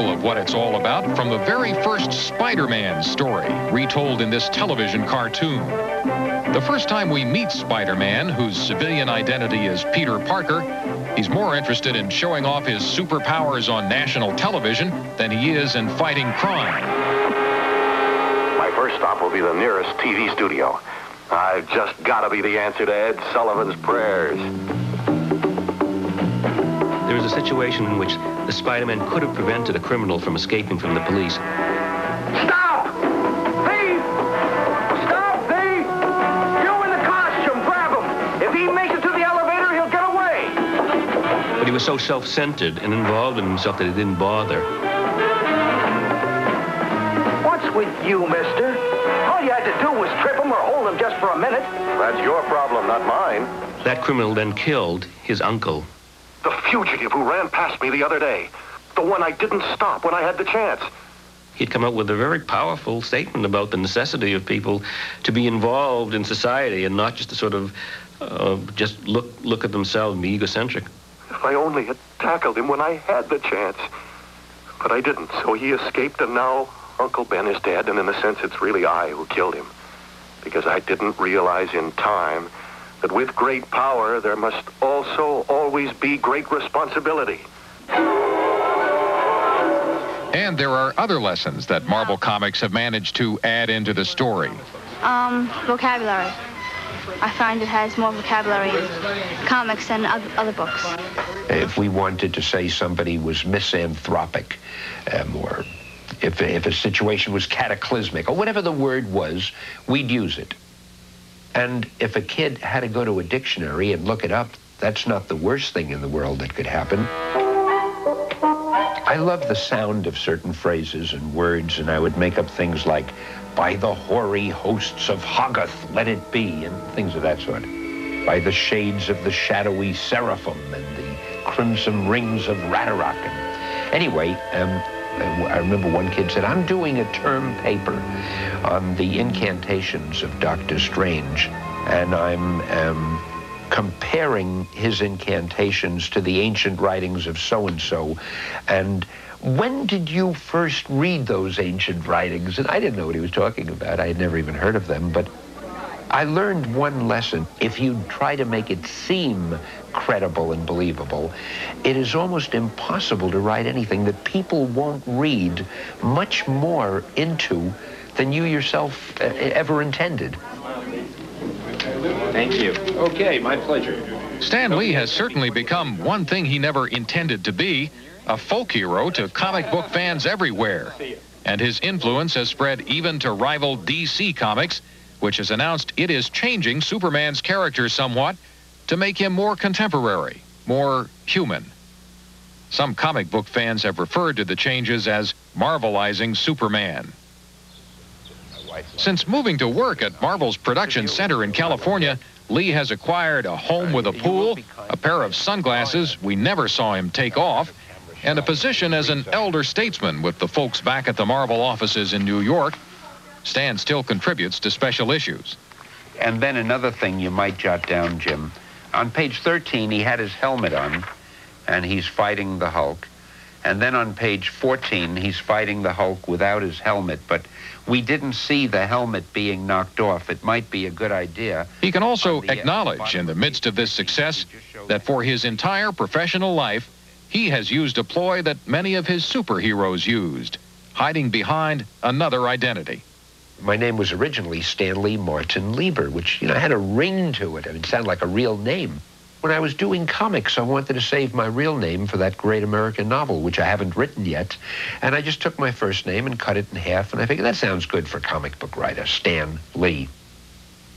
example of what it's all about from the very first Spider-Man story, retold in this television cartoon. The first time we meet Spider-Man, whose civilian identity is Peter Parker, he's more interested in showing off his superpowers on national television than he is in fighting crime. My first stop will be the nearest TV studio. I've just got to be the answer to Ed Sullivan's prayers. There was a situation in which the Spider-Man could have prevented a criminal from escaping from the police. Stop! Thief! Stop, thief! You in the costume, grab him! If he makes it to the elevator, he'll get away! But he was so self-centered and involved in himself that he didn't bother. What's with you, mister? All you had to do was trip him or hold him just for a minute. That's your problem, not mine. That criminal then killed his uncle. The fugitive who ran past me the other day. The one I didn't stop when I had the chance. He'd come up with a very powerful statement about the necessity of people to be involved in society and not just to sort of just look at themselves and be egocentric. If I only had tackled him when I had the chance. But I didn't, so he escaped, and now Uncle Ben is dead, and in a sense it's really I who killed him. Because I didn't realize in time that with great power there must also always be great responsibility. And there are other lessons that Marvel Comics have managed to add into the story. Vocabulary. I find it has more vocabulary in comics than other books. If we wanted to say somebody was misanthropic, or if a situation was cataclysmic, or whatever the word was, we'd use it. And if a kid had to go to a dictionary and look it up, that's not the worst thing in the world that could happen. I love the sound of certain phrases and words, and I would make up things like, by the hoary hosts of Hoggoth, let it be, and things of that sort. By the shades of the shadowy seraphim and the crimson rings of Ragnarok. Anyway, I remember one kid said, I'm doing a term paper on the incantations of Dr. Strange, and I'm comparing his incantations to the ancient writings of so-and-so, and when did you first read those ancient writings? And I didn't know what he was talking about. I had never even heard of them, but I learned one lesson. If you try to make it seem credible and believable, it is almost impossible to write anything that people won't read much more into than you yourself ever intended. Thank you. Okay, my pleasure. Stan Lee has certainly become one thing he never intended to be, a folk hero to comic book fans everywhere. And his influence has spread even to rival DC Comics, which has announced it is changing Superman's character somewhat to make him more contemporary, more human. Some comic book fans have referred to the changes as Marvelizing Superman. Since moving to work at Marvel's production center in California, Lee has acquired a home with a pool, a pair of sunglasses we never saw him take off, and a position as an elder statesman with the folks back at the Marvel offices in New York. Stan still contributes to special issues. And then another thing you might jot down, Jim. On page 13, he had his helmet on, and he's fighting the Hulk. And then on page 14, he's fighting the Hulk without his helmet, but we didn't see the helmet being knocked off. It might be a good idea. He can also acknowledge in the midst of this success that for his entire professional life, he has used a ploy that many of his superheroes used, hiding behind another identity. My name was originally Stanley Martin Lieber, which, had a ring to it. It sounded like a real name. When I was doing comics, I wanted to save my real name for that great American novel, which I haven't written yet. And I just took my first name and cut it in half, and I figured that sounds good for a comic book writer, Stan Lee.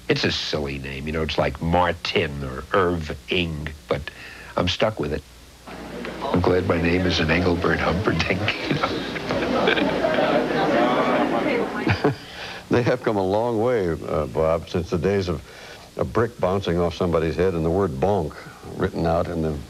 It's a silly name, it's like Martin or Irving, but I'm stuck with it. I'm glad my name is an Engelbert Humperdinck, They have come a long way, Bob, since the days of a brick bouncing off somebody's head and the word bonk written out. And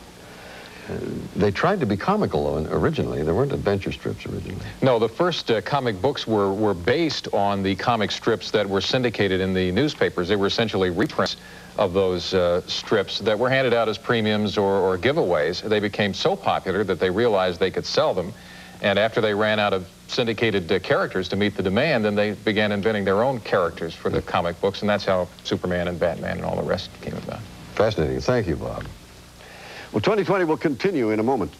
they tried to be comical originally. There weren't adventure strips originally. No, the first comic books were based on the comic strips that were syndicated in the newspapers. They were essentially reprints of those strips that were handed out as premiums or giveaways. They became so popular that they realized they could sell them. And after they ran out of syndicated characters to meet the demand, then they began inventing their own characters for the comic books, and that's how Superman and Batman and all the rest came about. Fascinating. Thank you, Bob. Well, 2020 will continue in a moment.